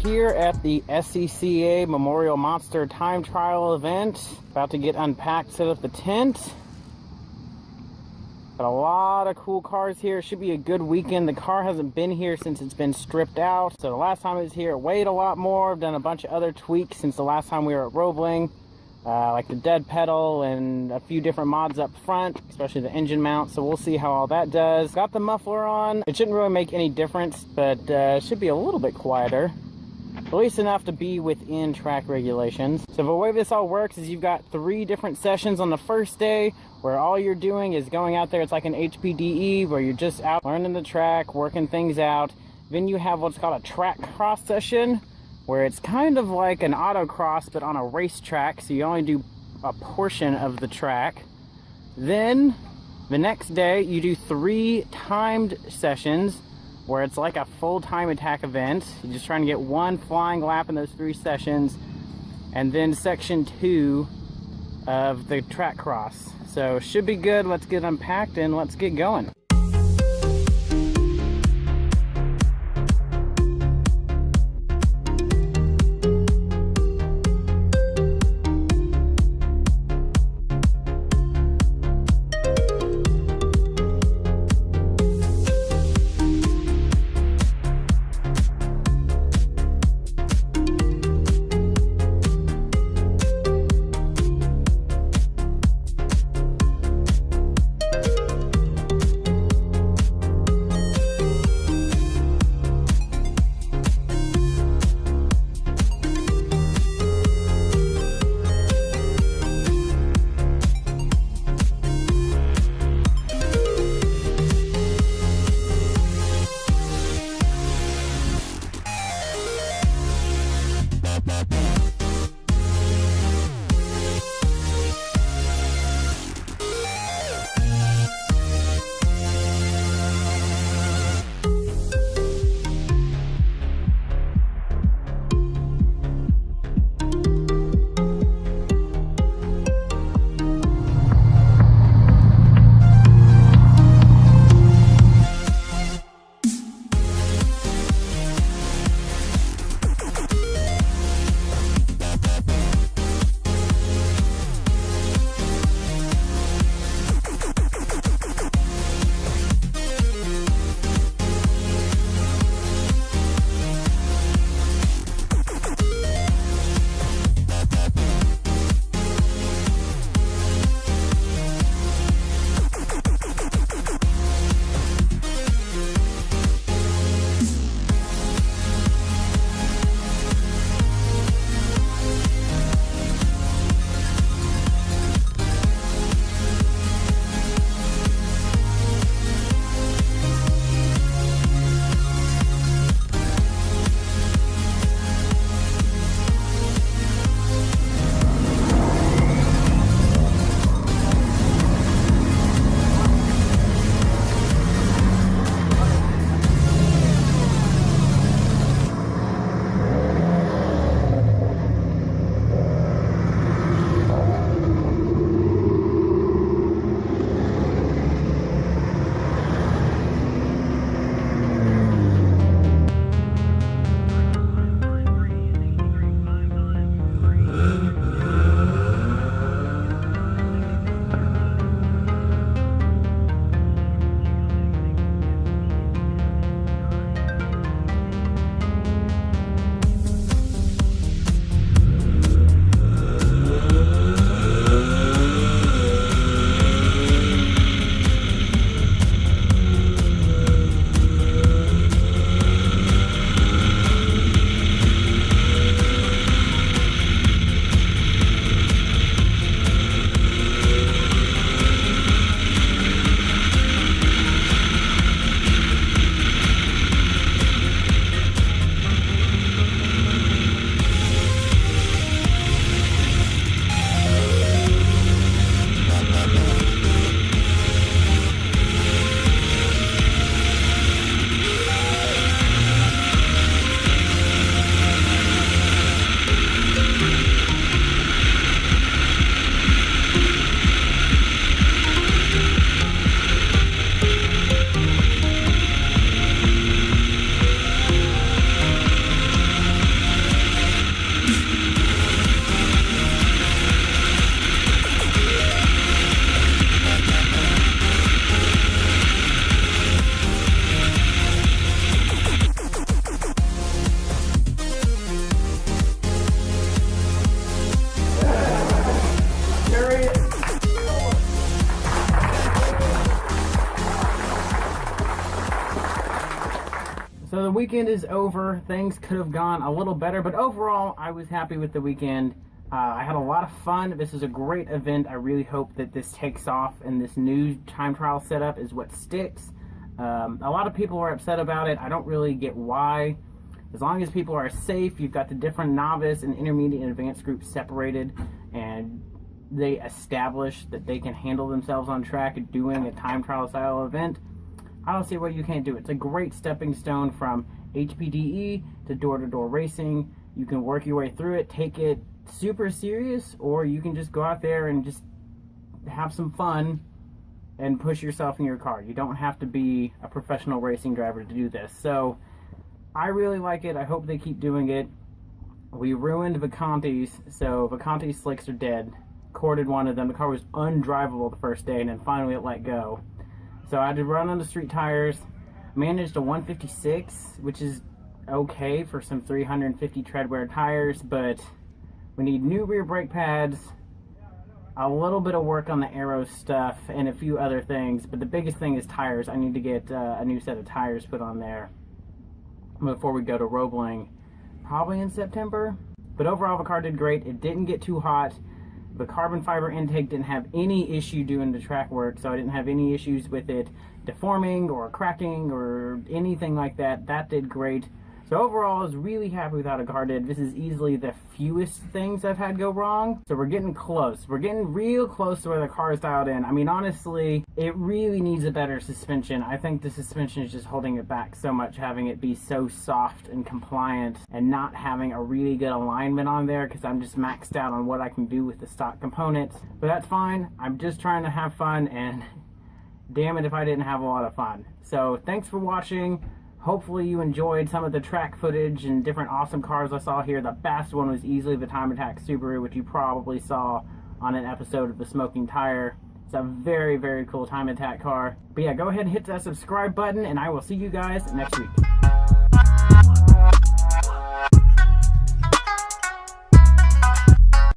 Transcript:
here at the SCCA Memorial Monster Time Trial event. About to get unpacked, set up the tent. Got a lot of cool cars here. Should be a good weekend. The car hasn't been here since it's been stripped out. So the last time it was here, it weighed a lot more. I've done a bunch of other tweaks since the last time we were at Roebling. Like the dead pedal and a few different mods up front, especially the engine mount. So we'll see how all that does. Got the muffler on. It shouldn't really make any difference, but it should be a little bit quieter. At least enough to be within track regulations. So the way this all works is you've got 3 different sessions on the first day where all you're doing is going out there. It's like an HPDE where you're just out learning the track, working things out. Then you have what's called a TrackCross session where it's kind of like an autocross but on a racetrack, so you only do a portion of the track. Then the next day you do 3 timed sessions where it's like a full time attack event. You're just trying to get 1 flying lap in those 3 sessions. And then section 2 of the TrackCross. So should be good. Let's get unpacked and let's get going. weekend is over. Things could have gone a little better, but overall, I was happy with the weekend. I had a lot of fun. This is a great event. I really hope that this takes off and this new time trial setup is what sticks. A lot of people are upset about it. I don't really get why. As long as people are safe, you've got the different novice and intermediate and advanced groups separated, and they establish that they can handle themselves on track doing a time trial style event, I don't see why you can't do it. It's a great stepping stone from HPDE to door-to-door racing. You can work your way through it, take it super serious, or you can just go out there and just have some fun and push yourself in your car. You don't have to be a professional racing driver to do this. So I really like it. I hope they keep doing it. We ruined Vacantes, so Vacantes slicks are dead. Corded one of them. The car was undrivable the first day, and then finally it let go. So I had to run on the street tires. Managed a 156, which is okay for some 350 treadwear tires, but we need new rear brake pads, a little bit of work on the aero stuff, and a few other things. But the biggest thing is tires. I need to get a new set of tires put on there before we go to Roebling, probably in September. But overall, the car did great. It didn't get too hot. The carbon fiber intake didn't have any issue doing the track work, so I didn't have any issues with it deforming or cracking or anything like that. That did great. So overall, I was really happy with how the car did. This is easily the fewest things I've had go wrong. So we're getting close. We're getting real close to where the car is dialed in. I mean, honestly, it really needs a better suspension. I think the suspension is just holding it back so much, having it be so soft and compliant and not having a really good alignment on there, because I'm just maxed out on what I can do with the stock components. But that's fine. I'm just trying to have fun, and damn it if I didn't have a lot of fun. So thanks for watching. Hopefully you enjoyed some of the track footage and different awesome cars I saw here. The best one was easily the Time Attack Subaru, which you probably saw on an episode of The Smoking Tire. It's a very, very cool Time Attack car. But yeah, go ahead and hit that subscribe button, and I will see you guys next week.